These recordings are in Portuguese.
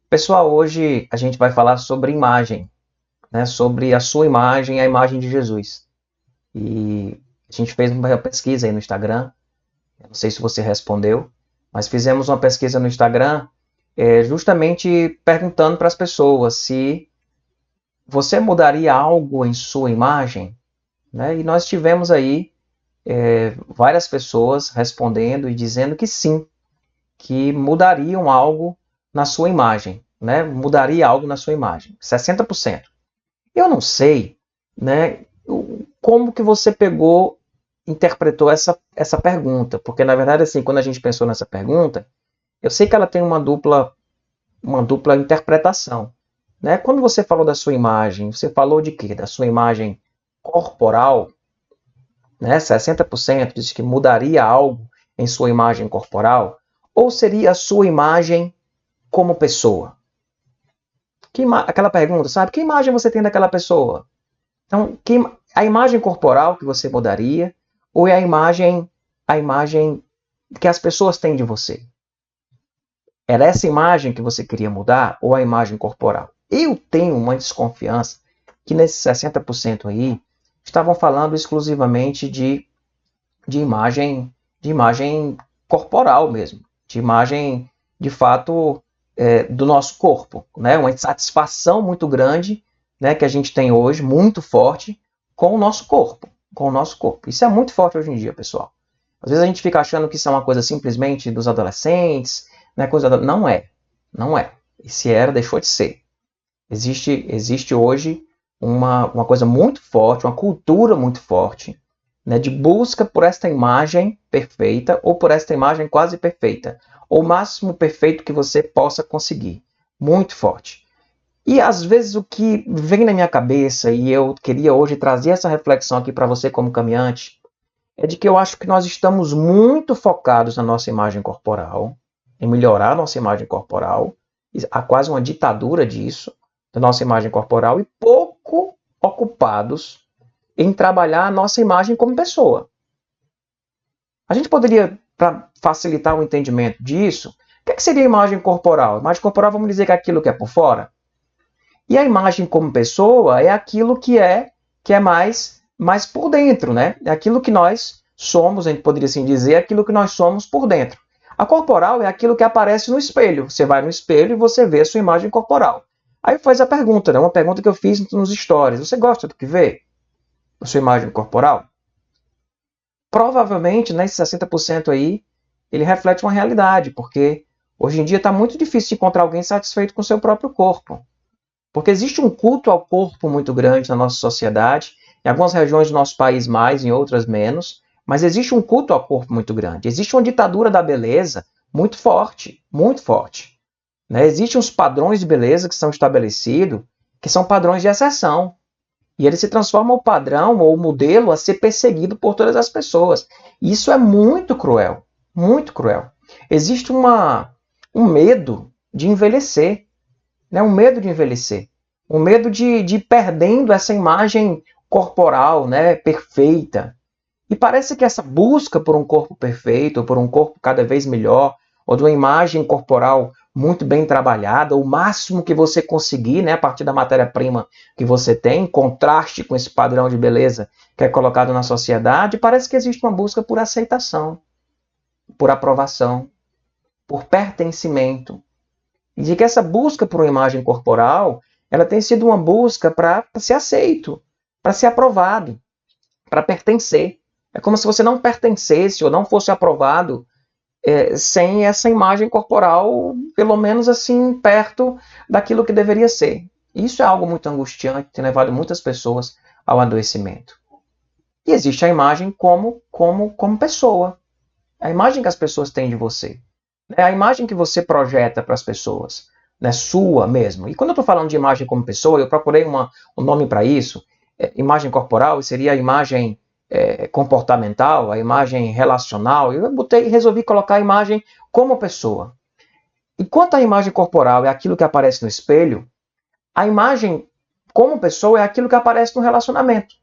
Pessoal, hoje a gente vai falar sobre imagem, né? Sobre a sua imagem, a imagem de Jesus. E a gente fez uma pesquisa aí no Instagram, eu não sei se você respondeu, mas fizemos uma pesquisa no Instagram justamente perguntando para as pessoas se você mudaria algo em sua imagem, né? E nós tivemos aí várias pessoas respondendo e dizendo que sim, que mudariam algo na sua imagem, né? Mudaria algo na sua imagem, 60%. Eu não sei, né, como que você interpretou essa pergunta, porque na verdade assim, quando a gente pensou nessa pergunta, eu sei que ela tem uma dupla interpretação, né? Quando você falou da sua imagem, você falou de quê? Da sua imagem corporal, né? 60% disse que mudaria algo em sua imagem corporal, ou seria a sua imagem como pessoa? Aquela pergunta, sabe? Que imagem você tem daquela pessoa? Então, a imagem corporal que você mudaria ou é a imagem que as pessoas têm de você? Era essa imagem que você queria mudar ou a imagem corporal? Eu tenho uma desconfiança que nesses 60% aí estavam falando exclusivamente de imagem corporal mesmo, de imagem de fato do nosso corpo, né? Uma insatisfação muito grande, né, que a gente tem hoje, muito forte, com o nosso corpo, com o nosso corpo. Isso é muito forte hoje em dia, pessoal. Às vezes a gente fica achando que isso é uma coisa simplesmente dos adolescentes, né? Não é, não é. E se era, deixou de ser. Existe hoje uma coisa muito forte, uma cultura muito forte, né, de busca por esta imagem perfeita ou por esta imagem quase perfeita, ou o máximo perfeito que você possa conseguir. Muito forte. E às vezes o que vem na minha cabeça, e eu queria hoje trazer essa reflexão aqui para você como caminhante, é de que eu acho que nós estamos muito focados na nossa imagem corporal, em melhorar a nossa imagem corporal, há quase uma ditadura disso, da nossa imagem corporal, e pouco ocupados em trabalhar a nossa imagem como pessoa. A gente poderia, para facilitar o entendimento disso, o que seria a imagem corporal? A imagem corporal, vamos dizer que é aquilo que é por fora. E a imagem como pessoa é aquilo que é mais por dentro, né? É aquilo que nós somos, a gente poderia assim dizer, é aquilo que nós somos por dentro. A corporal é aquilo que aparece no espelho. Você vai no espelho e você vê a sua imagem corporal. Aí faz a pergunta, né? Uma pergunta que eu fiz nos stories. Você gosta do que vê? A sua imagem corporal? Provavelmente, né, esse 60% aí, ele reflete uma realidade, porque hoje em dia está muito difícil de encontrar alguém satisfeito com o seu próprio corpo. Porque existe um culto ao corpo muito grande na nossa sociedade, em algumas regiões do nosso país mais, em outras menos, mas existe um culto ao corpo muito grande. Existe uma ditadura da beleza muito forte, muito forte. Né? Existem uns padrões de beleza que são estabelecidos, que são padrões de exceção. E ele se transforma o padrão ou o modelo a ser perseguido por todas as pessoas. E isso é muito cruel, muito cruel. Existe um medo de envelhecer, né? Um medo de envelhecer, um medo de ir perdendo essa imagem corporal, né? Perfeita. E parece que essa busca por um corpo perfeito, ou por um corpo cada vez melhor, ou de uma imagem corporal muito bem trabalhada, o máximo que você conseguir, né, a partir da matéria-prima que você tem, em contraste com esse padrão de beleza que é colocado na sociedade, parece que existe uma busca por aceitação, por aprovação, por pertencimento. E de que essa busca por uma imagem corporal, ela tem sido uma busca para ser aceito, para ser aprovado, para pertencer. É como se você não pertencesse ou não fosse aprovado sem essa imagem corporal, pelo menos assim, perto daquilo que deveria ser. Isso é algo muito angustiante, tem levado muitas pessoas ao adoecimento. E existe a imagem como pessoa. A imagem que as pessoas têm de você. É a imagem que você projeta para as pessoas. Né, sua mesmo. E quando eu estou falando de imagem como pessoa, eu procurei um nome para isso. Imagem corporal seria a imagem comportamental, a imagem relacional. Eu resolvi colocar a imagem como pessoa. Enquanto a imagem corporal é aquilo que aparece no espelho, a imagem como pessoa é aquilo que aparece no relacionamento.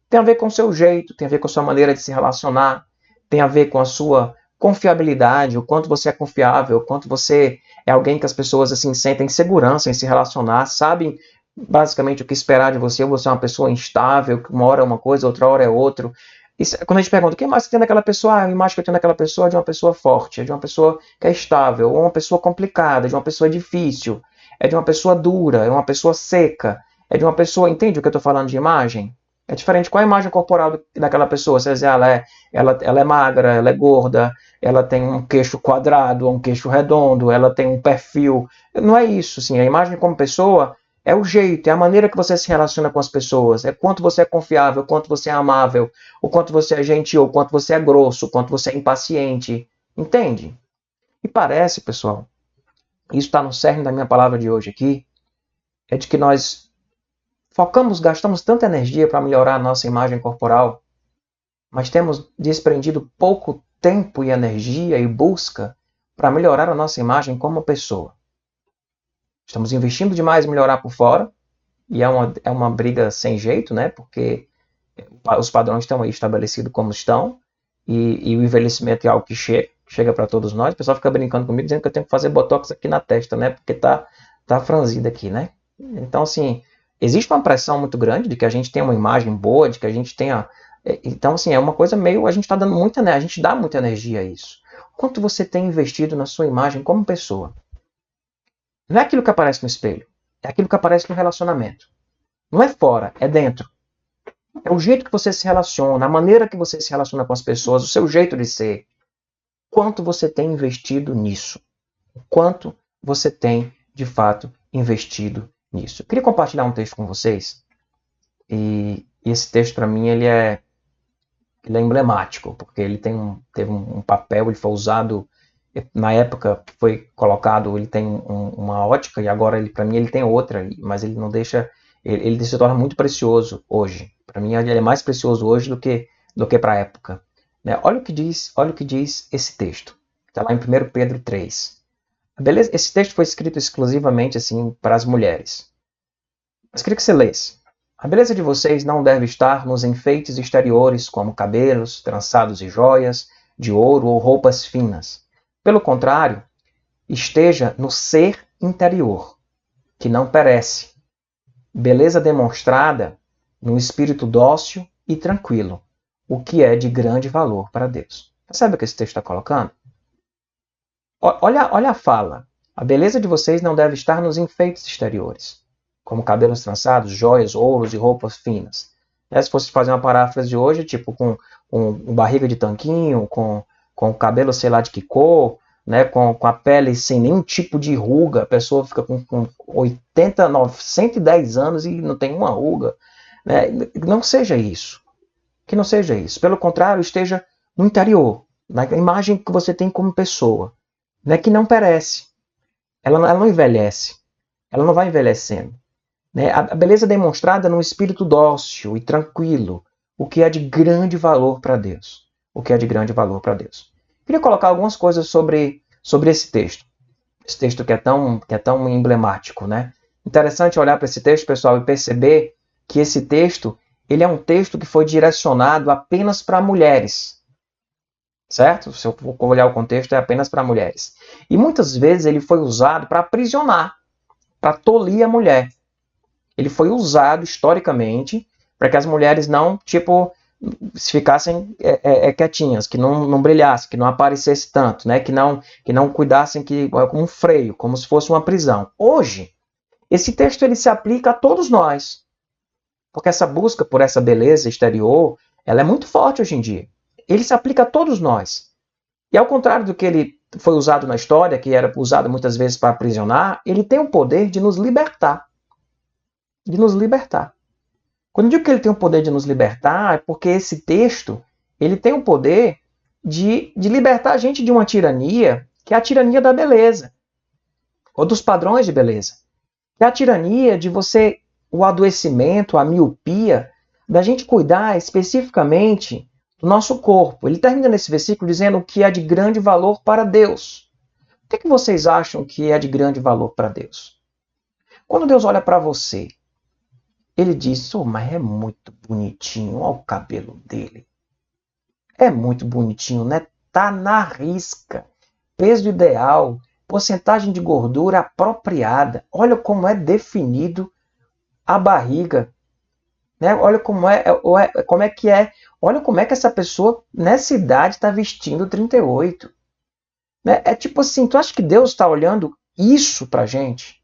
Tem a ver com o seu jeito, tem a ver com a sua maneira de se relacionar, tem a ver com a sua confiabilidade, o quanto você é confiável, o quanto você é alguém que as pessoas assim sentem segurança em se relacionar, sabem basicamente o que esperar de você, ou você é uma pessoa instável, que uma hora é uma coisa, outra hora é outra. Quando a gente pergunta, o que mais você tem daquela pessoa? A imagem que eu tenho daquela pessoa é de uma pessoa forte, é de uma pessoa que é estável, ou uma pessoa complicada, é de uma pessoa difícil, é de uma pessoa dura, é uma pessoa seca, é de uma pessoa... Entende o que eu estou falando de imagem? É diferente. Qual é a imagem corporal daquela pessoa? Você diz, ela é magra, ela é gorda, ela tem um queixo quadrado, um queixo redondo, ela tem um perfil. Não é isso, assim. A imagem como pessoa é o jeito, é a maneira que você se relaciona com as pessoas, é quanto você é confiável, quanto você é amável, o quanto você é gentil, o quanto você é grosso, o quanto você é impaciente. Entende? E parece, pessoal, isso está no cerne da minha palavra de hoje aqui, é de que nós gastamos tanta energia para melhorar a nossa imagem corporal, mas temos desprendido pouco tempo e energia e busca para melhorar a nossa imagem como pessoa. Estamos investindo demais em melhorar por fora, e é uma briga sem jeito, né? Porque os padrões estão aí estabelecidos como estão, e o envelhecimento é algo que chega para todos nós. O pessoal fica brincando comigo, dizendo que eu tenho que fazer botox aqui na testa, né? Porque tá franzido aqui, né? Então, assim, existe uma pressão muito grande de que a gente tenha uma imagem boa, de que a gente tenha... Então, assim, é uma coisa meio... A gente está dando muita... A gente dá muita energia a isso. Quanto você tem investido na sua imagem como pessoa? Não é aquilo que aparece no espelho. É aquilo que aparece no relacionamento. Não é fora, é dentro. É o jeito que você se relaciona, a maneira que você se relaciona com as pessoas, o seu jeito de ser. Quanto você tem investido nisso? Quanto você tem, de fato, investido nisso? Eu queria compartilhar um texto com vocês. E esse texto, para mim, ele é emblemático, porque ele teve um papel, ele foi usado, na época que foi colocado, ele tem uma ótica, e agora, para mim, ele tem outra, mas ele não deixa... Ele se torna muito precioso hoje. Para mim, ele é mais precioso hoje do que para a época. Né? Olha o que diz esse texto. Está lá em 1 Pedro 3. Beleza? Esse texto foi escrito exclusivamente assim para as mulheres. Mas queria que você lesse. A beleza de vocês não deve estar nos enfeites exteriores, como cabelos, trançados e joias, de ouro ou roupas finas. Pelo contrário, esteja no ser interior, que não perece. Beleza demonstrada num espírito dócil e tranquilo, o que é de grande valor para Deus. Percebe o que esse texto está colocando? Olha a fala. A beleza de vocês não deve estar nos enfeites exteriores, como cabelos trançados, joias, ouros e roupas finas. Se fosse fazer uma paráfrase de hoje, tipo com barriga de tanquinho, com o cabelo sei lá de que cor, né, com a pele sem nenhum tipo de ruga, a pessoa fica com 80, 110 anos e não tem uma ruga. Né? Não seja isso. Que não seja isso. Pelo contrário, esteja no interior, na imagem que você tem como pessoa, né, que não perece. Ela não envelhece. Ela não vai envelhecendo. Né? A beleza é demonstrada num espírito dócil e tranquilo, o que é de grande valor para Deus. O que é de grande valor para Deus. Queria colocar algumas coisas sobre esse texto. Esse texto que é tão emblemático, né? Interessante olhar para esse texto, pessoal, e perceber que esse texto ele é um texto que foi direcionado apenas para mulheres. Certo? Se eu for olhar o contexto, é apenas para mulheres. E muitas vezes ele foi usado para aprisionar, para tolir a mulher. Ele foi usado historicamente para que as mulheres não, se ficassem quietinhas, que não brilhassem, que não aparecesse tanto, né? que não cuidassem como um freio, como se fosse uma prisão. Hoje, esse texto ele se aplica a todos nós, porque essa busca por essa beleza exterior, ela é muito forte hoje em dia. Ele se aplica a todos nós. E ao contrário do que ele foi usado na história, que era usado muitas vezes para aprisionar, ele tem o poder de nos libertar. De nos libertar. Quando eu digo que ele tem o poder de nos libertar, é porque esse texto ele tem o poder de libertar a gente de uma tirania, que é a tirania da beleza, ou dos padrões de beleza. É a tirania de o adoecimento, a miopia, da gente cuidar especificamente do nosso corpo. Ele termina nesse versículo dizendo que é de grande valor para Deus. O que vocês acham que é de grande valor para Deus? Quando Deus olha para você, ele diz, mas é muito bonitinho, olha o cabelo dele. É muito bonitinho, né? Tá na risca. Peso ideal, porcentagem de gordura apropriada. Olha como é definido a barriga. Né? Olha como é que é. Olha como é que essa pessoa, nessa idade, está vestindo 38. Né? É tipo assim, tu acha que Deus está olhando isso pra gente?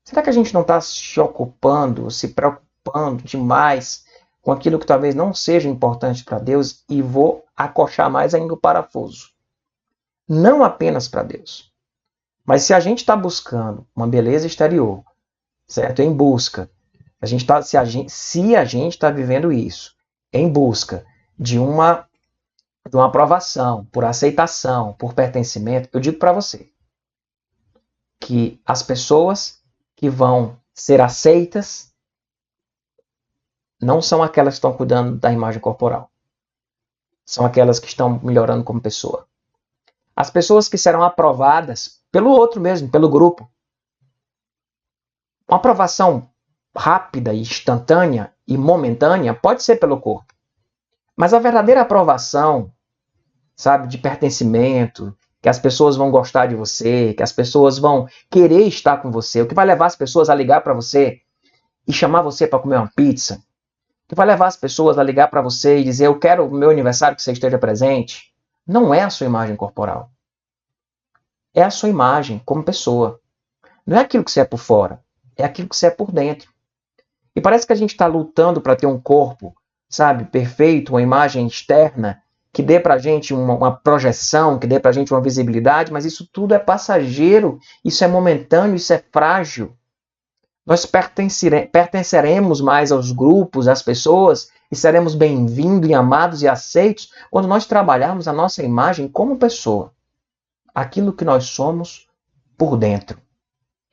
Será que a gente não está se ocupando, se preocupando demais com aquilo que talvez não seja importante para Deus e vou acochar mais ainda o parafuso? Não apenas para Deus. Mas se a gente está buscando uma beleza exterior, certo? Em busca, se a gente está vivendo isso, em busca de uma aprovação, por aceitação, por pertencimento, eu digo para você que as pessoas que vão ser aceitas não são aquelas que estão cuidando da imagem corporal. São aquelas que estão melhorando como pessoa. As pessoas que serão aprovadas pelo outro mesmo, pelo grupo. Uma aprovação rápida, instantânea e momentânea pode ser pelo corpo. Mas a verdadeira aprovação, sabe, de pertencimento, que as pessoas vão gostar de você, que as pessoas vão querer estar com você, o que vai levar as pessoas a ligar para você e chamar você para comer uma pizza, que vai levar as pessoas a ligar para você e dizer eu quero o meu aniversário que você esteja presente, não é a sua imagem corporal. É a sua imagem como pessoa. Não é aquilo que você é por fora, é aquilo que você é por dentro. E parece que a gente está lutando para ter um corpo, sabe, perfeito, uma imagem externa, que dê para a gente uma projeção, que dê para a gente uma visibilidade, mas isso tudo é passageiro, isso é momentâneo, isso é frágil. Nós pertenceremos mais aos grupos, às pessoas, e seremos bem-vindos, amados e aceitos quando nós trabalharmos a nossa imagem como pessoa. Aquilo que nós somos por dentro.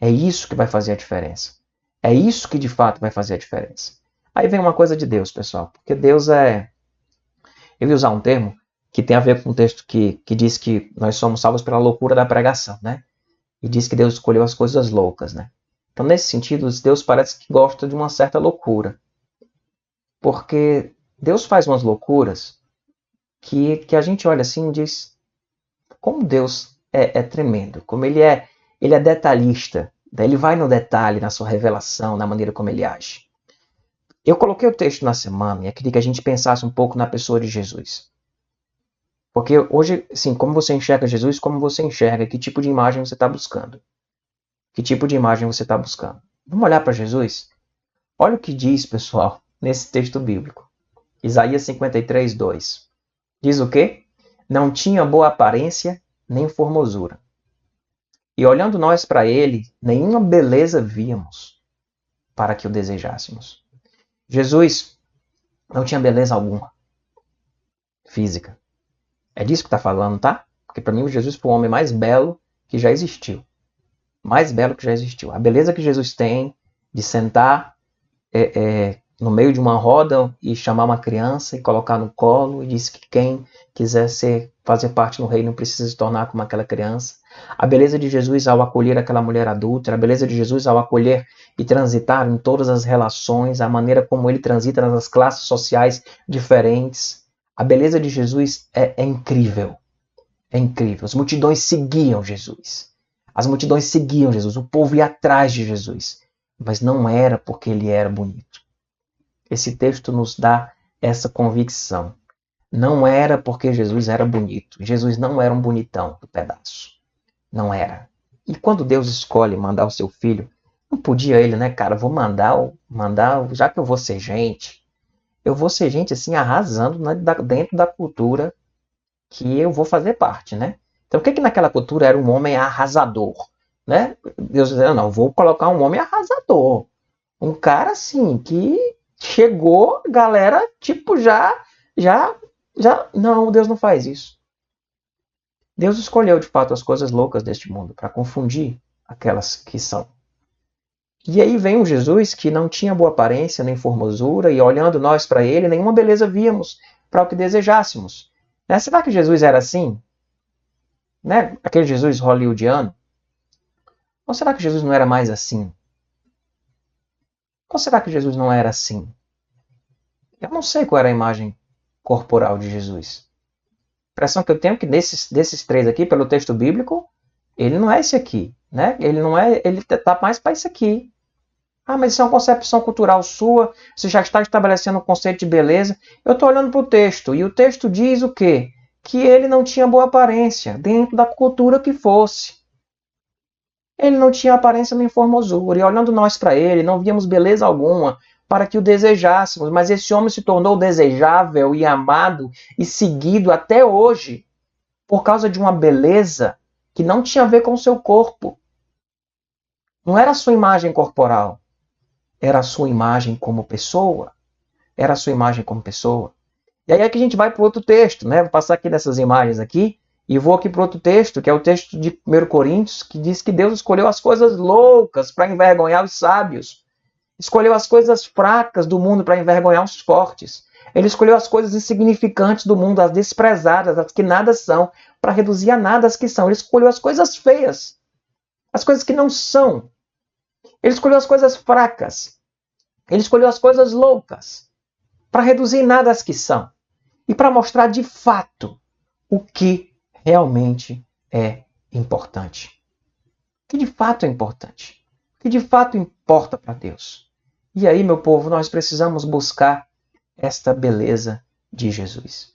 É isso que vai fazer a diferença. É isso que de fato vai fazer a diferença. Aí vem uma coisa de Deus, pessoal. Porque Deus é... Eu ia usar um termo que tem a ver com um texto que diz que nós somos salvos pela loucura da pregação, né? E diz que Deus escolheu as coisas loucas, né? Então, nesse sentido, Deus parece que gosta de uma certa loucura. Porque Deus faz umas loucuras que a gente olha assim e diz como Deus é tremendo, como ele é detalhista. Daí ele vai no detalhe, na sua revelação, na maneira como ele age. Eu coloquei o texto na semana e eu queria que a gente pensasse um pouco na pessoa de Jesus. Porque hoje, assim, como você enxerga Jesus, como você enxerga, que tipo de imagem você está buscando. Que tipo de imagem você está buscando. Vamos olhar para Jesus? Olha o que diz, pessoal, nesse texto bíblico. Isaías 53, 2. Diz o quê? Não tinha boa aparência, nem formosura. E olhando nós para ele, nenhuma beleza víamos para que o desejássemos. Jesus não tinha beleza alguma física. É disso que está falando, tá? Porque para mim o Jesus foi o homem mais belo que já existiu. Mais belo que já existiu. A beleza que Jesus tem de sentar no meio de uma roda e chamar uma criança e colocar no colo e diz que quem quiser fazer parte no reino precisa se tornar como aquela criança. A beleza de Jesus ao acolher aquela mulher adulta, a beleza de Jesus ao acolher e transitar em todas as relações, a maneira como ele transita nas classes sociais diferentes. A beleza de Jesus é incrível. É incrível. As multidões seguiam Jesus. As multidões seguiam Jesus. O povo ia atrás de Jesus. Mas não era porque ele era bonito. Esse texto nos dá essa convicção. Não era porque Jesus era bonito. Jesus não era um bonitão do pedaço. Não era. E quando Deus escolhe mandar o seu filho, não podia ele, né, cara? Vou mandar, já que eu vou ser gente assim, arrasando, né, dentro da cultura que eu vou fazer parte, né? Então, o que naquela cultura era um homem arrasador, né? Deus dizendo, não, vou colocar um homem arrasador. Um cara, assim, que chegou, galera, tipo, já, não, Deus não faz isso. Deus escolheu, de fato, as coisas loucas deste mundo para confundir aquelas que são. E aí vem um Jesus que não tinha boa aparência nem formosura, e olhando nós para ele, nenhuma beleza víamos para o que desejássemos. Né? Será que Jesus era assim? Né? Aquele Jesus hollywoodiano? Ou será que Jesus não era mais assim? Ou será que Jesus não era assim? Eu não sei qual era a imagem corporal de Jesus. impressão que eu tenho é que desses três aqui, pelo texto bíblico, ele não é esse aqui, né? Ele não é, ele tá mais para isso aqui. Ah, mas isso é uma concepção cultural sua, você já está estabelecendo um conceito de beleza. Eu estou olhando para o texto, e o texto diz o quê? Que ele não tinha boa aparência, dentro da cultura que fosse. Ele não tinha aparência nem formosura, e olhando nós para ele, não víamos beleza alguma para que o desejássemos, mas esse homem se tornou desejável e amado e seguido até hoje por causa de uma beleza que não tinha a ver com o seu corpo. Não era a sua imagem corporal, era a sua imagem como pessoa. Era a sua imagem como pessoa. E aí é que a gente vai para outro texto, né? Vou passar aqui nessas imagens aqui, e vou aqui para outro texto, que é o texto de 1 Coríntios, que diz que Deus escolheu as coisas loucas para envergonhar os sábios. Escolheu as coisas fracas do mundo para envergonhar os fortes. Ele escolheu as coisas insignificantes do mundo, as desprezadas, as que nada são, para reduzir a nada as que são. Ele escolheu as coisas feias, as coisas que não são. Ele escolheu as coisas fracas. Ele escolheu as coisas loucas, para reduzir em nada as que são. E para mostrar de fato o que realmente é importante. O que de fato é importante. O que de fato importa para Deus. E aí, meu povo, nós precisamos buscar esta beleza de Jesus.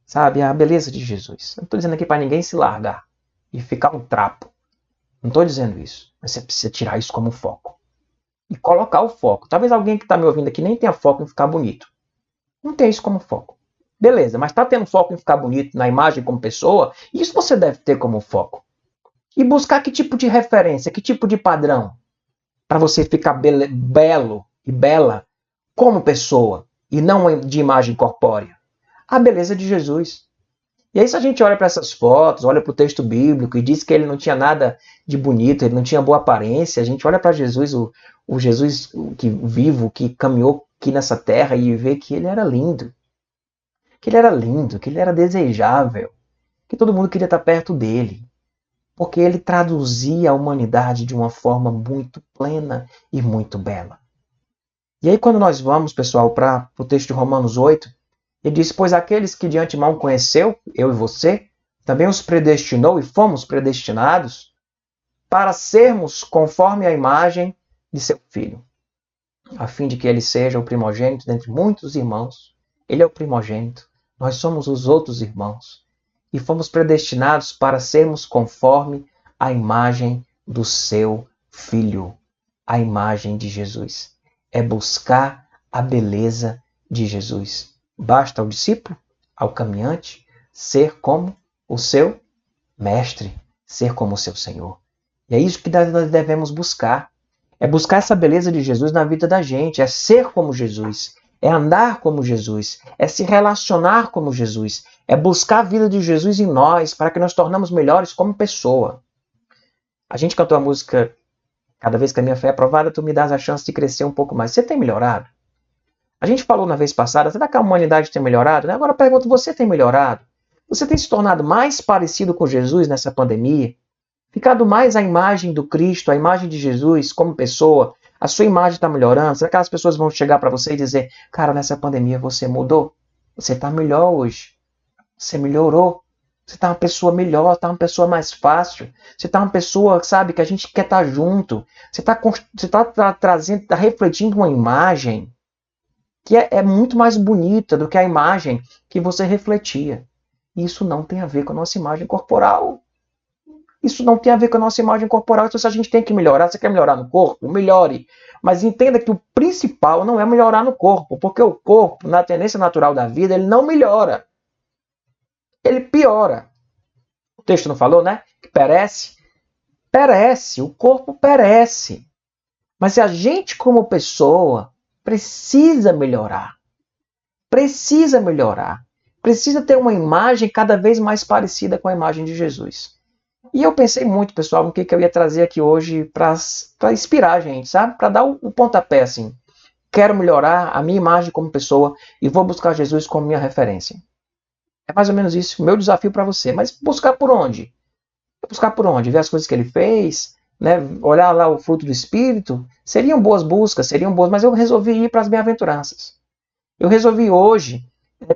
Sabe, a beleza de Jesus. Não estou dizendo aqui para ninguém se largar e ficar um trapo. Não estou dizendo isso. Mas você precisa tirar isso como foco. E colocar o foco. Talvez alguém que está me ouvindo aqui nem tenha foco em ficar bonito. Não tem isso como foco. Beleza, mas está tendo foco em ficar bonito na imagem como pessoa? Isso você deve ter como foco. E buscar que tipo de referência, que tipo de padrão para você ficar belo e bela como pessoa e não de imagem corpórea. A beleza de Jesus. E aí se a gente olha para essas fotos, olha para o texto bíblico e diz que ele não tinha nada de bonito, ele não tinha boa aparência, a gente olha para Jesus, o Jesus que vivo, que caminhou aqui nessa terra e vê que ele era lindo. Que ele era lindo, que ele era desejável, que todo mundo queria estar perto dele. Porque ele traduzia a humanidade de uma forma muito plena e muito bela. E aí quando nós vamos, pessoal, para o texto de Romanos 8, ele diz, pois aqueles que de antemão conheceu, eu e você, também os predestinou e fomos predestinados para sermos conforme a imagem de seu Filho, a fim de que ele seja o primogênito dentre muitos irmãos. Ele é o primogênito, nós somos os outros irmãos. E fomos predestinados para sermos conforme a imagem do seu Filho, a imagem de Jesus. É buscar a beleza de Jesus. Basta ao discípulo, ao caminhante, ser como o seu mestre, ser como o seu Senhor. E é isso que nós devemos buscar. É buscar essa beleza de Jesus na vida da gente, é ser como Jesus. É andar como Jesus, é se relacionar como Jesus, é buscar a vida de Jesus em nós para que nós tornamos melhores como pessoa. A gente cantou a música Cada vez que a minha fé é provada, tu me dás a chance de crescer um pouco mais. Você tem melhorado? A gente falou na vez passada, será que a humanidade tem melhorado? Agora eu pergunto, você tem melhorado? Você tem se tornado mais parecido com Jesus nessa pandemia? Ficado mais a imagem do Cristo, a imagem de Jesus como pessoa? A sua imagem está melhorando? Será que as pessoas vão chegar para você e dizer, cara, nessa pandemia você mudou? Você está melhor hoje. Você melhorou. Você está uma pessoa melhor, está uma pessoa mais fácil. Você está uma pessoa, sabe, que a gente quer estar junto. Você está trazendo, está refletindo uma imagem que é muito mais bonita do que a imagem que você refletia. Isso não tem a ver com a nossa imagem corporal. Isso não tem a ver com a nossa imagem corporal. Então, se a gente tem que melhorar, você quer melhorar no corpo? Melhore. Mas entenda que o principal não é melhorar no corpo, porque o corpo, na tendência natural da vida, ele não melhora. Ele piora. O texto não falou, né? Que perece. Perece. O corpo perece. Mas se a gente, como pessoa, precisa melhorar. Precisa melhorar. Precisa ter uma imagem cada vez mais parecida com a imagem de Jesus. E eu pensei muito, pessoal, no que eu ia trazer aqui hoje para inspirar a gente, sabe? Para dar o pontapé, assim. Quero melhorar a minha imagem como pessoa e vou buscar Jesus como minha referência. É mais ou menos isso, o meu desafio para você. Mas buscar por onde? Buscar por onde? Ver as coisas que ele fez, né? Olhar lá o fruto do Espírito. Seriam boas buscas, seriam boas, mas eu resolvi ir para as bem-aventuranças. Eu resolvi hoje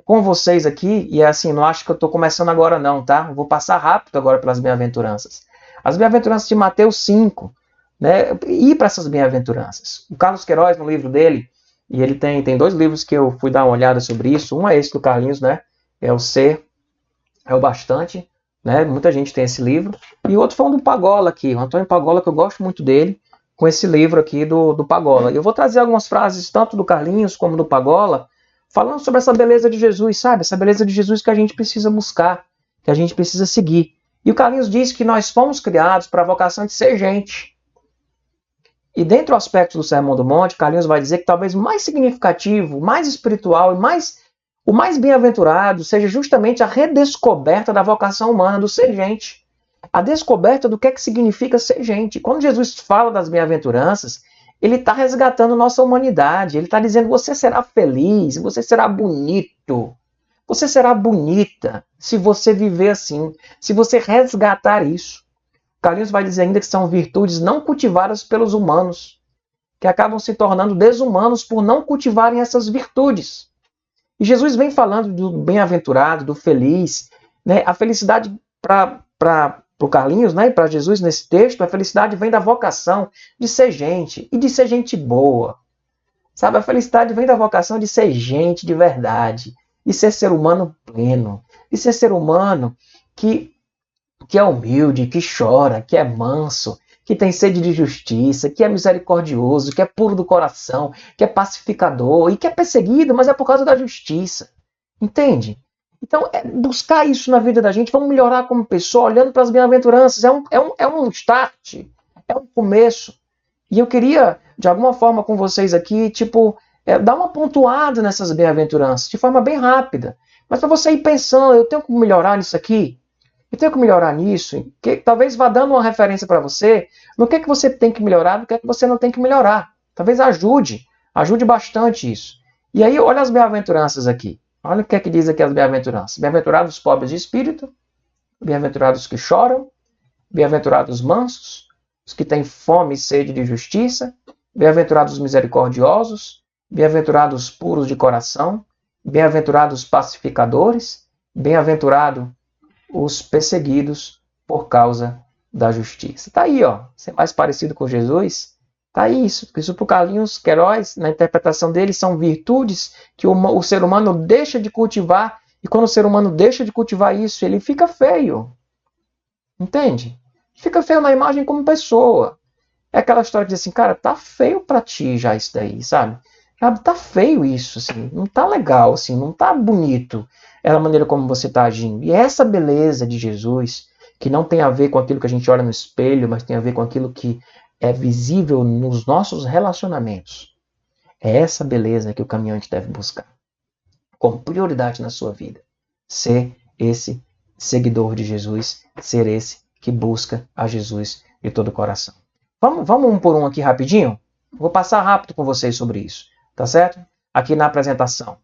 com vocês aqui, e assim, não acho que eu estou começando agora não, tá? Eu vou passar rápido agora pelas bem-aventuranças. As bem-aventuranças de Mateus 5, né? E para essas bem-aventuranças. O Carlos Queiroz, no livro dele, e ele tem dois livros que eu fui dar uma olhada sobre isso. Um é esse do Carlinhos, né? É o Ser, é o Bastante, né? Muita gente tem esse livro. E outro foi um do Pagola aqui, o Antônio Pagola, que eu gosto muito dele, com esse livro aqui do Pagola. E eu vou trazer algumas frases, tanto do Carlinhos como do Pagola, falando sobre essa beleza de Jesus, sabe? Essa beleza de Jesus que a gente precisa buscar, que a gente precisa seguir. E o Carlinhos diz que nós fomos criados para a vocação de ser gente. E dentro do aspecto do Sermão do Monte, Carlinhos vai dizer que talvez o mais significativo, mais espiritual e o mais bem-aventurado seja justamente a redescoberta da vocação humana, do ser gente. A descoberta do que é que significa ser gente. Quando Jesus fala das bem-aventuranças, ele está resgatando nossa humanidade. Ele está dizendo: você será feliz, você será bonito, você será bonita se você viver assim, se você resgatar isso. Carlinhos vai dizer ainda que são virtudes não cultivadas pelos humanos, que acabam se tornando desumanos por não cultivarem essas virtudes. E Jesus vem falando do bem-aventurado, do feliz, né? A felicidade para o Carlinhos, né? E para Jesus nesse texto, a felicidade vem da vocação de ser gente e de ser gente boa. Sabe, a felicidade vem da vocação de ser gente de verdade, de ser humano pleno, de ser humano que, que é humilde, que chora, que é manso, que tem sede de justiça, que é misericordioso, que é puro do coração, que é pacificador e que é perseguido, mas é por causa da justiça. Entende? Então, buscar isso na vida da gente, vamos melhorar como pessoa, olhando para as bem-aventuranças. É um start, é um começo. E eu queria, de alguma forma, com vocês aqui, dar uma pontuada nessas bem-aventuranças, de forma bem rápida. Mas para você ir pensando: eu tenho que melhorar nisso aqui, eu tenho que melhorar nisso, que talvez vá dando uma referência para você no que você tem que melhorar, no que você não tem que melhorar. Talvez ajude bastante isso. E aí, olha as bem-aventuranças aqui. Olha o que é que diz aqui as bem-aventuranças. Bem-aventurados os pobres de espírito, bem-aventurados os que choram, bem-aventurados os mansos, os que têm fome e sede de justiça, bem-aventurados os misericordiosos, bem-aventurados os puros de coração, bem-aventurados os pacificadores, bem-aventurados os perseguidos por causa da justiça. Tá aí, ó. Ser mais parecido com Jesus. Tá aí isso. Isso para o Carlinhos Queiroz, na interpretação dele, são virtudes que o ser humano deixa de cultivar. E quando o ser humano deixa de cultivar isso, ele fica feio. Entende? Fica feio na imagem como pessoa. É aquela história de dizer assim: cara, tá feio pra ti já isso daí, sabe? Tá feio isso, assim, não tá legal, assim, não tá bonito. É a maneira como você tá agindo. E essa beleza de Jesus, que não tem a ver com aquilo que a gente olha no espelho, mas tem a ver com aquilo que é visível nos nossos relacionamentos. É essa beleza que o caminhante deve buscar, com prioridade na sua vida. Ser esse seguidor de Jesus, ser esse que busca a Jesus de todo o coração. Vamos um por um aqui rapidinho? Vou passar rápido com vocês sobre isso, tá certo? Aqui na apresentação.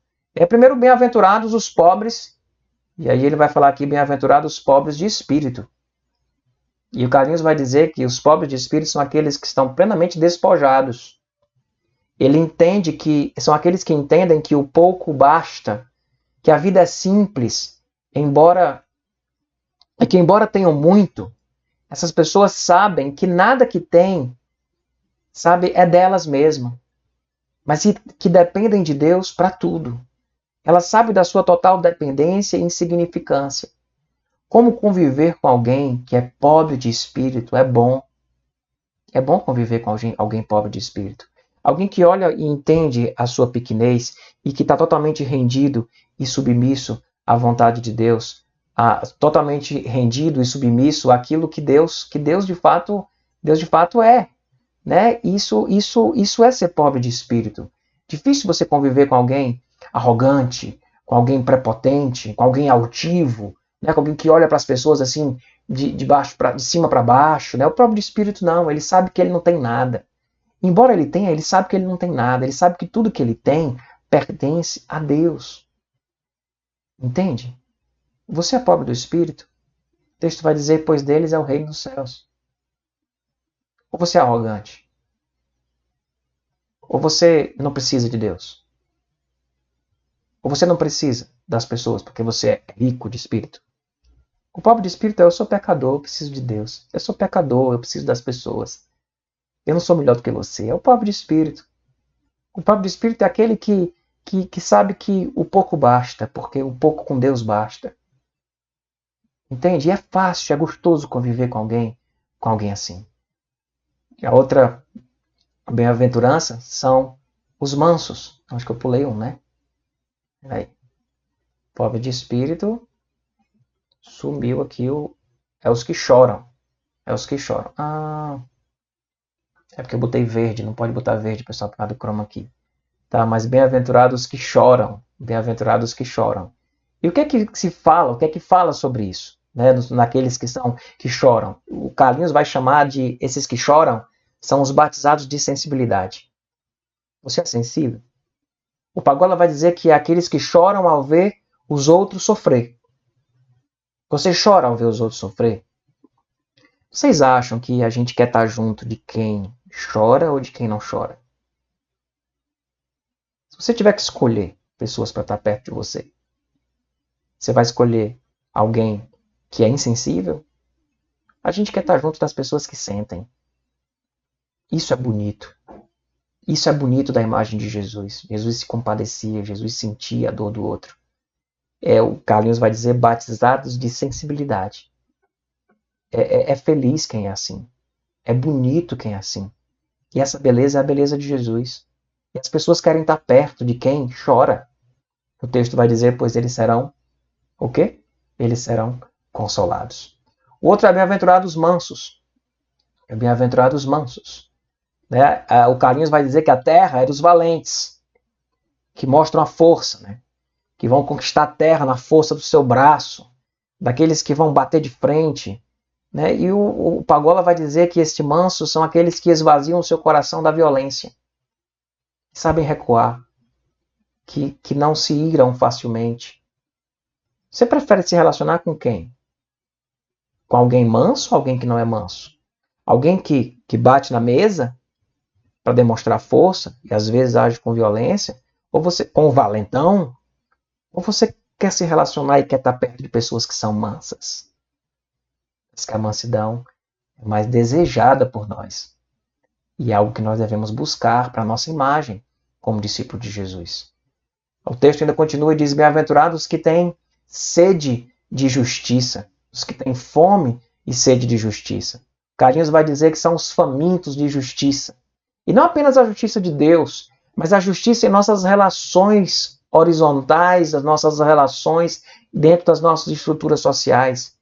Primeiro, bem-aventurados os pobres, e aí ele vai falar aqui: bem-aventurados os pobres de espírito. E o Carlinhos vai dizer que os pobres de espírito são aqueles que estão plenamente despojados. Ele entende que são aqueles que entendem que o pouco basta, que a vida é simples, embora tenham muito, essas pessoas sabem que nada que têm, sabe, é delas mesmas, mas que dependem de Deus para tudo. Elas sabem da sua total dependência e insignificância. Como conviver com alguém que é pobre de espírito é bom. É bom conviver com alguém pobre de espírito. Alguém que olha e entende a sua pequenez e que está totalmente rendido e submisso à vontade de Deus, totalmente rendido e submisso àquilo que Deus de fato é, né? Isso é ser pobre de espírito. Difícil você conviver com alguém arrogante, com alguém prepotente, com alguém altivo, né? Com alguém que olha para as pessoas assim de cima para baixo, né? O pobre de espírito não, ele sabe que ele não tem nada. Embora ele tenha, ele sabe que ele não tem nada, ele sabe que tudo que ele tem pertence a Deus. Entende? Você é pobre do espírito? O texto vai dizer: pois deles é o reino dos céus. Ou você é arrogante? Ou você não precisa de Deus? Ou você não precisa das pessoas porque você é rico de espírito? O pobre de espírito é: eu sou pecador, eu preciso de Deus. Eu sou pecador, eu preciso das pessoas. Eu não sou melhor do que você. É o pobre de espírito. O pobre de espírito é aquele que sabe que o pouco basta, porque o pouco com Deus basta. Entende? E é fácil, é gostoso conviver com alguém assim. E a outra bem-aventurança são os mansos. Acho que eu pulei um, né? Aí. Pobre de espírito, sumiu aqui é os que choram. É os que choram. Ah, é porque eu botei verde, não pode botar verde, pessoal, por causa do chroma aqui. Tá, mas bem-aventurados que choram. Bem-aventurados que choram. E o que é que se fala? O que é que fala sobre isso? Né? Naqueles que choram. O Carlinhos vai chamar de esses que choram são os batizados de sensibilidade. Você é sensível? O Pagola vai dizer que é aqueles que choram ao ver os outros sofrer. Você chora ao ver os outros sofrer? Vocês acham que a gente quer estar junto de quem chora ou de quem não chora? Se você tiver que escolher pessoas para estar perto de você, você vai escolher alguém que é insensível? A gente quer estar junto das pessoas que sentem. Isso é bonito. Isso é bonito da imagem de Jesus. Jesus se compadecia, Jesus sentia a dor do outro. O Carlinhos vai dizer batizados de sensibilidade. É feliz quem é assim. É bonito quem é assim. E essa beleza é a beleza de Jesus. E as pessoas querem estar perto de quem chora. O texto vai dizer, pois eles serão o quê? Eles serão consolados. O outro é bem-aventurados mansos. É bem-aventurados mansos. Né? O Carlinhos vai dizer que a terra é dos valentes, que mostram a força, né? Que vão conquistar a terra na força do seu braço, daqueles que vão bater de frente. Né? E o Pagola vai dizer que estes mansos são aqueles que esvaziam o seu coração da violência, que sabem recuar, que não se iram facilmente. Você prefere se relacionar com quem? Com alguém manso ou alguém que não é manso? Alguém que bate na mesa para demonstrar força e às vezes age com violência? Ou você com o valentão? Ou você quer se relacionar e quer estar perto de pessoas que são mansas? Diz que a mansidão é mais desejada por nós. E é algo que nós devemos buscar para a nossa imagem como discípulo de Jesus. O texto ainda continua e diz: bem-aventurados que têm sede de justiça, os que têm fome e sede de justiça. Carlinhos vai dizer que são os famintos de justiça. E não apenas a justiça de Deus, mas a justiça em nossas relações horizontais, as nossas relações dentro das nossas estruturas sociais.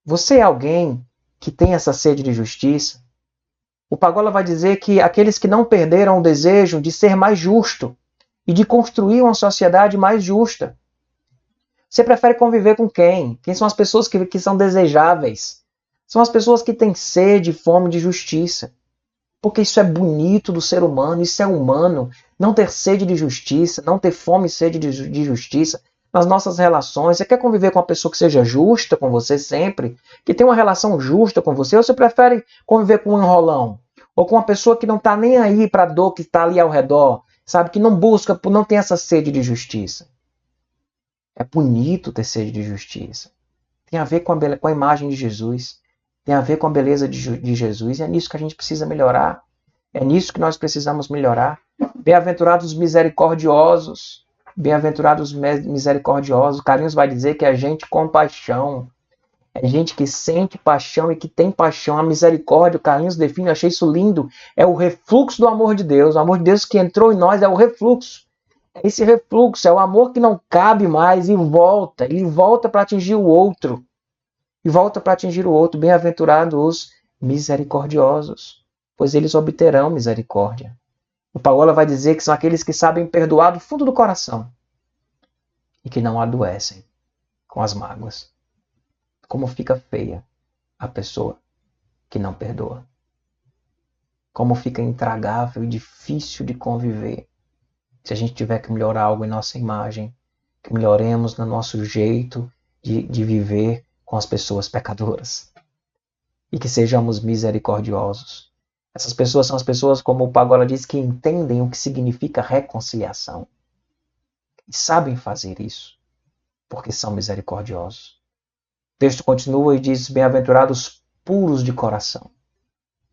Você é alguém que tem essa sede de justiça? O Pagola vai dizer que aqueles que não perderam o desejo de ser mais justo e de construir uma sociedade mais justa. Você prefere conviver com quem? Quem são as pessoas que são desejáveis? São as pessoas que têm sede e fome de justiça. Porque isso é bonito do ser humano, isso é humano. Não ter sede de justiça, não ter fome e sede de justiça nas nossas relações. Você quer conviver com uma pessoa que seja justa com você sempre? Que tenha uma relação justa com você? Ou você prefere conviver com um enrolão? Ou com uma pessoa que não está nem aí para a dor que está ali ao redor? Sabe? Que não busca, não tem essa sede de justiça. É bonito ter sede de justiça. Tem a ver com a imagem de Jesus. Tem a ver com a beleza de Jesus. E é nisso que a gente precisa melhorar. É nisso que nós precisamos melhorar. Bem-aventurados misericordiosos. Bem-aventurados misericordiosos. Carlinhos vai dizer que é gente com paixão. É gente que sente paixão e que tem paixão. A misericórdia, o Carlinhos define, eu achei isso lindo. É o refluxo do amor de Deus. O amor de Deus que entrou em nós é o refluxo. Esse refluxo é o amor que não cabe mais e volta. Ele volta para atingir o outro. E volta para atingir o outro. Bem-aventurados os misericordiosos, pois eles obterão misericórdia. O Pagola vai dizer que são aqueles que sabem perdoar do fundo do coração e que não adoecem com as mágoas. Como fica feia a pessoa que não perdoa. Como fica intragável e difícil de conviver. Se a gente tiver que melhorar algo em nossa imagem, que melhoremos no nosso jeito de viver com as pessoas pecadoras. E que sejamos misericordiosos. Essas pessoas são as pessoas, como o Pagola diz, que entendem o que significa reconciliação. e sabem fazer isso, porque são misericordiosos. O texto continua e diz: bem-aventurados puros de coração.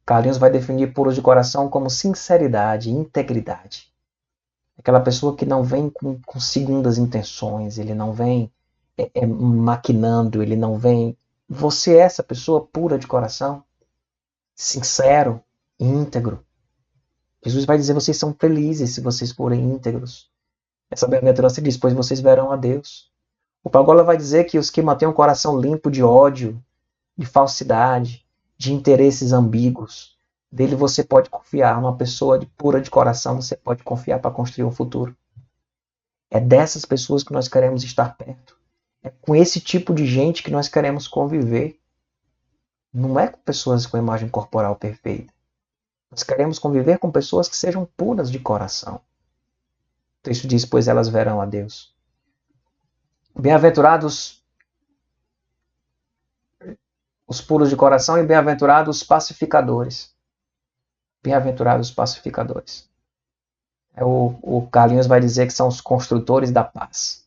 Carlinhos vai definir puros de coração como sinceridade, integridade. Aquela pessoa que não vem com segundas intenções, ele não vem maquinando, ele não vem... Você é essa pessoa pura de coração, sincero, íntegro. Jesus vai dizer: vocês são felizes se vocês forem íntegros. Essa bem-aventurança diz: pois vocês verão a Deus. O Pagola vai dizer que os que mantêm um coração limpo de ódio, de falsidade, de interesses ambíguos, dele você pode confiar. Uma pessoa pura de coração você pode confiar para construir um futuro. É dessas pessoas que nós queremos estar perto. É com esse tipo de gente que nós queremos conviver. Não é com pessoas com imagem corporal perfeita. Nós queremos conviver com pessoas que sejam puras de coração. O texto diz: pois elas verão a Deus. Bem-aventurados os puros de coração e bem-aventurados os pacificadores. Bem-aventurados os pacificadores. O Carlinhos vai dizer que são os construtores da paz.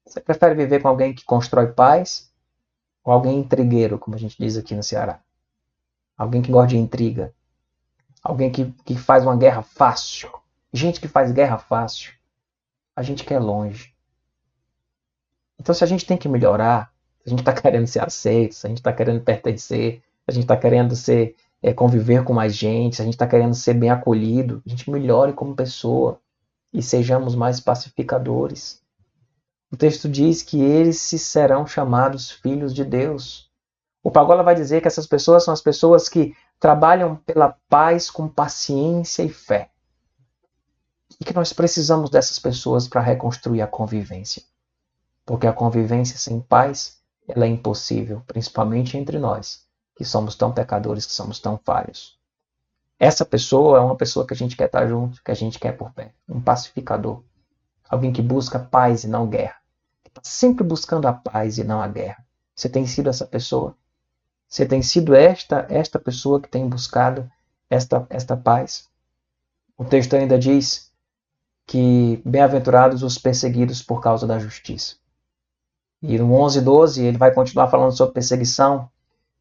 Você prefere viver com alguém que constrói paz ou alguém intrigueiro, como a gente diz aqui no Ceará? Alguém que gosta de intriga. Alguém que faz uma guerra fácil. Gente que faz guerra fácil, a gente quer longe. Então, se a gente tem que melhorar, se a gente está querendo ser aceito, se a gente está querendo pertencer, se a gente está querendo conviver com mais gente, se a gente está querendo ser bem acolhido, a gente melhore como pessoa e sejamos mais pacificadores. O texto diz que eles se serão chamados filhos de Deus. O Pagola vai dizer que essas pessoas são as pessoas que trabalham pela paz com paciência e fé. E que nós precisamos dessas pessoas para reconstruir a convivência. Porque a convivência sem paz, ela é impossível, principalmente entre nós, que somos tão pecadores, que somos tão falhos. Essa pessoa é uma pessoa que a gente quer estar junto, que a gente quer por perto. Um pacificador. Alguém que busca paz e não guerra. Que está sempre buscando a paz e não a guerra. Você tem sido essa pessoa? Você tem sido esta pessoa que tem buscado esta paz? O texto ainda diz que bem-aventurados os perseguidos por causa da justiça. E no 11:12 ele vai continuar falando sobre perseguição.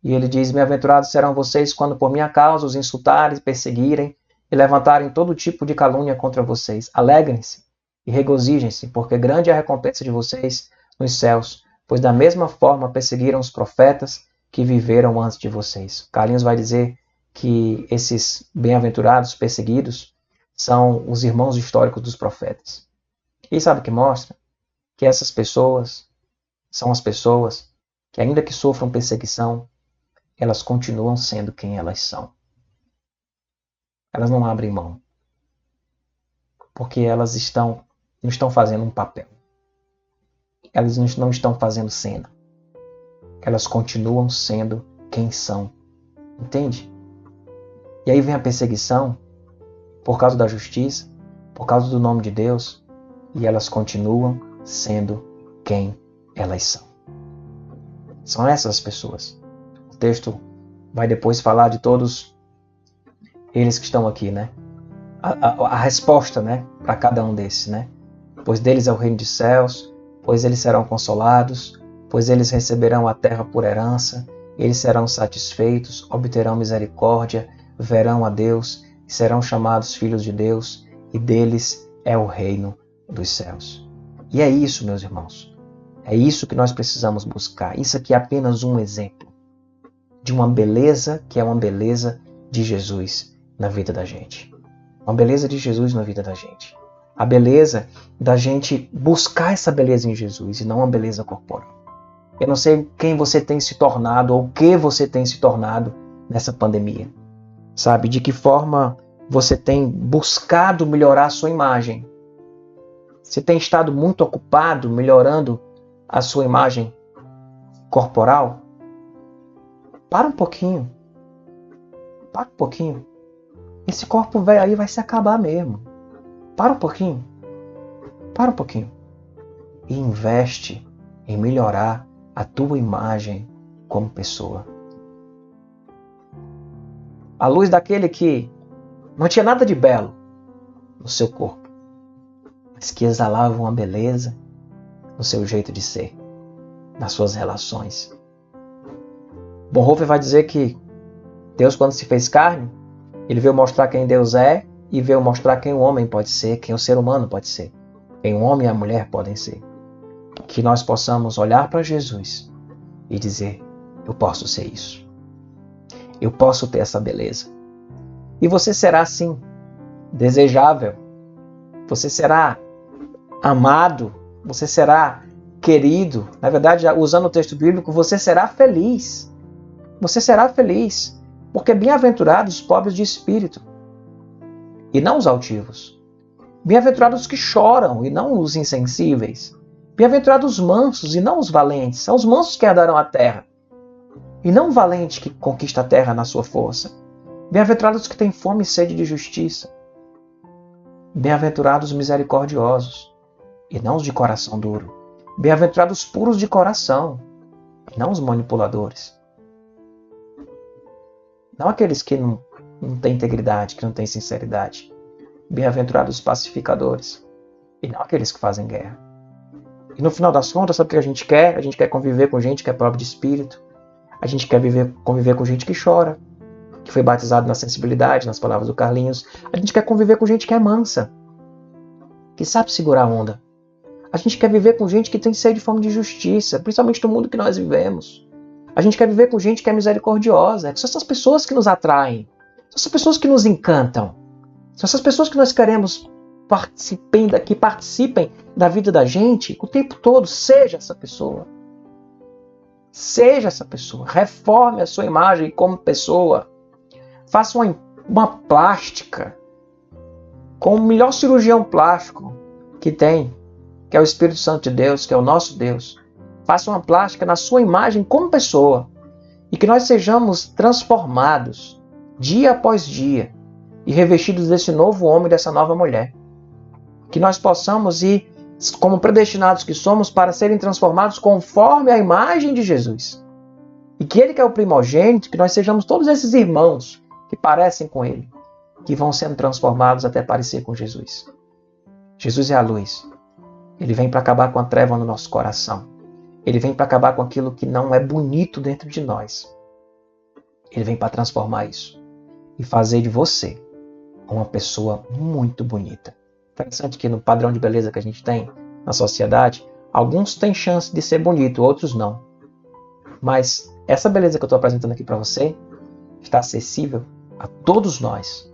E ele diz: bem-aventurados serão vocês quando por minha causa os insultarem, perseguirem e levantarem todo tipo de calúnia contra vocês. Alegrem-se e regozijem-se, porque grande é a recompensa de vocês nos céus, pois da mesma forma perseguiram os profetas que viveram antes de vocês. Carlinhos vai dizer que esses bem-aventurados perseguidos são os irmãos históricos dos profetas. E sabe o que mostra? Que essas pessoas são as pessoas que, ainda que sofram perseguição, elas continuam sendo quem elas são. Elas não abrem mão. Porque elas não estão fazendo um papel. Elas não estão fazendo cena. Elas continuam sendo quem são. Entende? E aí vem a perseguição por causa da justiça, por causa do nome de Deus, e elas continuam sendo quem elas são. São essas as pessoas. O texto vai depois falar de todos eles que estão aqui, né? A resposta, né, para cada um desses, né? Pois deles é o reino dos céus, pois eles serão consolados, pois eles receberão a terra por herança, eles serão satisfeitos, obterão misericórdia, verão a Deus e serão chamados filhos de Deus, e deles é o reino dos céus. E é isso, meus irmãos. É isso que nós precisamos buscar. Isso aqui é apenas um exemplo de uma beleza que é uma beleza de Jesus na vida da gente. Uma beleza de Jesus na vida da gente. A beleza da gente buscar essa beleza em Jesus e não uma beleza corporal. Eu não sei quem você tem se tornado ou o que você tem se tornado nessa pandemia. Sabe? De que forma você tem buscado melhorar a sua imagem. Você tem estado muito ocupado melhorando a sua imagem corporal? Para um pouquinho. Para um pouquinho. Esse corpo velho aí vai se acabar mesmo. Para um pouquinho. Para um pouquinho. E investe em melhorar a tua imagem como pessoa. À luz daquele que não tinha nada de belo no seu corpo. mas que exalavam uma beleza no seu jeito de ser, nas suas relações. Bonhoeffer vai dizer que Deus, quando se fez carne, ele veio mostrar quem Deus é e veio mostrar quem o homem pode ser, quem o ser humano pode ser, quem o homem e a mulher podem ser. Que nós possamos olhar para Jesus e dizer: eu posso ser isso. Eu posso ter essa beleza. E você será, sim, desejável. Você será amado. Você será querido. Na verdade, usando o texto bíblico, você será feliz. Você será feliz. Porque bem-aventurados os pobres de espírito, e não os altivos. Bem-aventurados os que choram, e não os insensíveis. Bem-aventurados os mansos, e não os valentes. São os mansos que herdarão a terra, e não o valente que conquista a terra na sua força. Bem-aventurados os que têm fome e sede de justiça. Bem-aventurados os misericordiosos, e não os de coração duro. Bem-aventurados os puros de coração, e não os manipuladores. Não aqueles que não têm integridade, que não têm sinceridade. Bem-aventurados os pacificadores, e não aqueles que fazem guerra. E no final das contas, sabe o que a gente quer? A gente quer conviver com gente que é pobre de espírito. A gente quer conviver com gente que chora, que foi batizado na sensibilidade, nas palavras do Carlinhos. A gente quer conviver com gente que é mansa, que sabe segurar a onda. A gente quer viver com gente que tem sede e fome de justiça, principalmente no mundo que nós vivemos. A gente quer viver com gente que é misericordiosa. São essas pessoas que nos atraem. São essas pessoas que nos encantam. São essas pessoas que nós queremos que participem da vida da gente o tempo todo. Seja essa pessoa. Seja essa pessoa. Reforme a sua imagem como pessoa. Faça uma plástica com o melhor cirurgião plástico que tem, que é o Espírito Santo de Deus, que é o nosso Deus. Faça uma plástica na sua imagem como pessoa. E que nós sejamos transformados dia após dia e revestidos desse novo homem, dessa nova mulher. Que nós possamos ir, como predestinados que somos, para serem transformados conforme a imagem de Jesus. E que Ele que é o primogênito, que nós sejamos todos esses irmãos que parecem com Ele, que vão sendo transformados até parecer com Jesus. Jesus é a luz. Ele vem para acabar com a treva no nosso coração. Ele vem para acabar com aquilo que não é bonito dentro de nós. Ele vem para transformar isso e fazer de você uma pessoa muito bonita. Interessante que no padrão de beleza que a gente tem na sociedade, alguns têm chance de ser bonito, outros não. Mas essa beleza que eu estou apresentando aqui para você está acessível a todos nós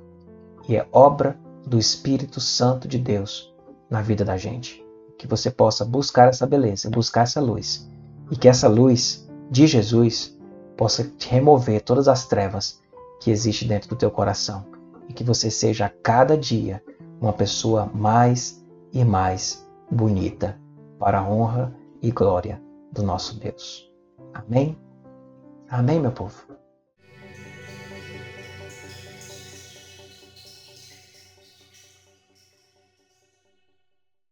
e é obra do Espírito Santo de Deus na vida da gente. Que você possa buscar essa beleza, buscar essa luz e que essa luz de Jesus possa te remover todas as trevas que existem dentro do teu coração e que você seja a cada dia uma pessoa mais e mais bonita para a honra e glória do nosso Deus. Amém? Amém, meu povo?